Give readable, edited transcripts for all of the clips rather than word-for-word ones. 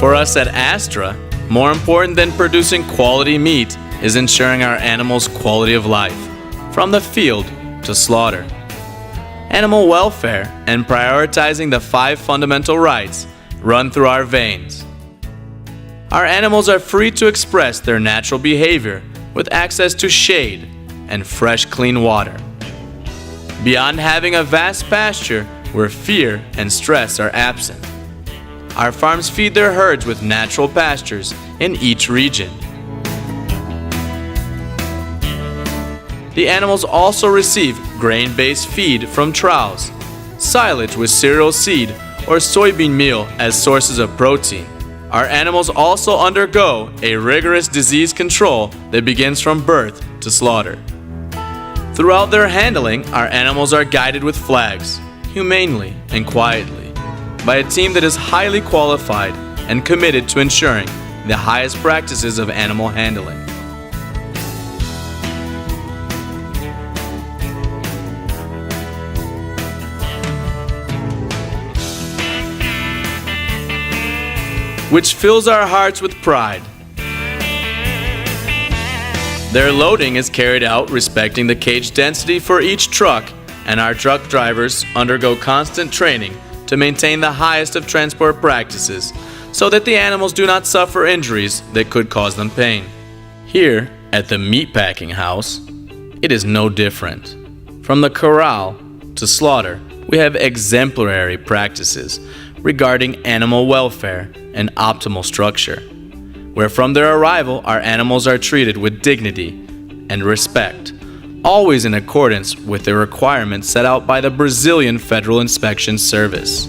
For us at Astra, more important than producing quality meat is ensuring our animals' quality of life, from the field to slaughter. Animal welfare and prioritizing the 5 fundamental rights run through our veins. Our animals are free to express their natural behavior with access to shade and fresh, clean water. Beyond having a vast pasture where fear and stress are absent, our farms feed their herds with natural pastures in each region. The animals also receive grain-based feed from troughs, silage with cereal seed or soybean meal as sources of protein. Our animals also undergo a rigorous disease control that begins from birth to slaughter. Throughout their handling, our animals are guided with flags, humanely and quietly, by a team that is highly qualified and committed to ensuring the highest practices of animal handling. Which fills our hearts with pride. Their loading is carried out respecting the cage density for each truck, and our truck drivers undergo constant training to maintain the highest of transport practices so that the animals do not suffer injuries that could cause them pain. Here, at the meatpacking house, it is no different. From the corral to slaughter, we have exemplary practices regarding animal welfare and optimal structure, where from their arrival our animals are treated with dignity and respect, always in accordance with the requirements set out by the Brazilian Federal Inspection Service.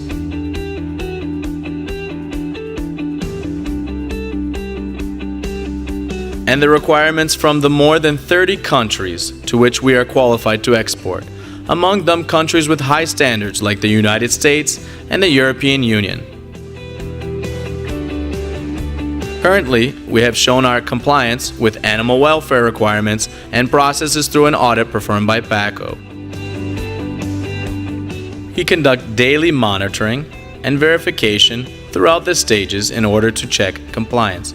And the requirements from the more than 30 countries to which we are qualified to export, among them countries with high standards like the United States and the European Union. Currently, we have shown our compliance with animal welfare requirements and processes through an audit performed by PACO. He conducts daily monitoring and verification throughout the stages in order to check compliance.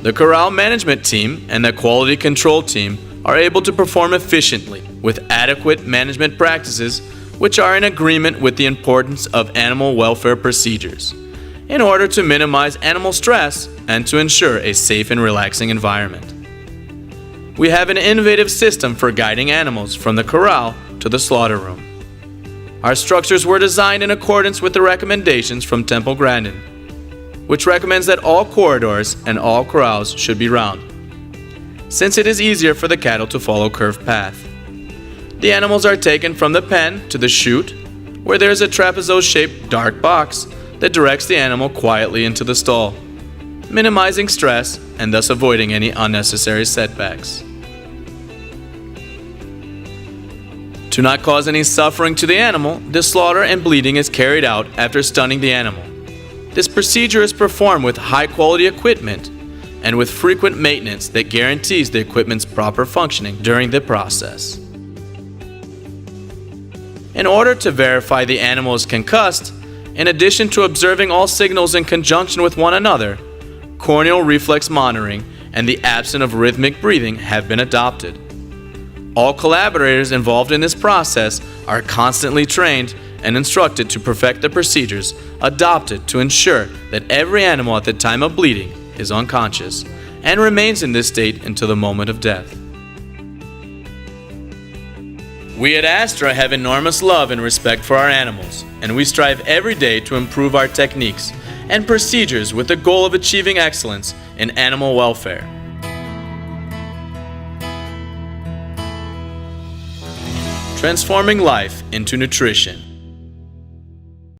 The corral management team and the quality control team are able to perform efficiently with adequate management practices which are in agreement with the importance of animal welfare procedures in order to minimize animal stress and to ensure a safe and relaxing environment. We have an innovative system for guiding animals from the corral to the slaughter room. Our structures were designed in accordance with the recommendations from Temple Grandin, which recommends that all corridors and all corrals should be round, since it is easier for the cattle to follow curved path. The animals are taken from the pen to the chute, where there is a trapezoid-shaped dark box that directs the animal quietly into the stall, minimizing stress and thus avoiding any unnecessary setbacks. To not cause any suffering to the animal, the slaughter and bleeding is carried out after stunning the animal. This procedure is performed with high-quality equipment and with frequent maintenance that guarantees the equipment's proper functioning during the process. In order to verify the animal is concussed, in addition to observing all signals in conjunction with one another, corneal reflex monitoring and the absence of rhythmic breathing have been adopted. All collaborators involved in this process are constantly trained and instructed to perfect the procedures adopted to ensure that every animal at the time of bleeding is unconscious and remains in this state until the moment of death. We at Astra have enormous love and respect for our animals, and we strive every day to improve our techniques and procedures with the goal of achieving excellence in animal welfare. Transforming life into nutrition.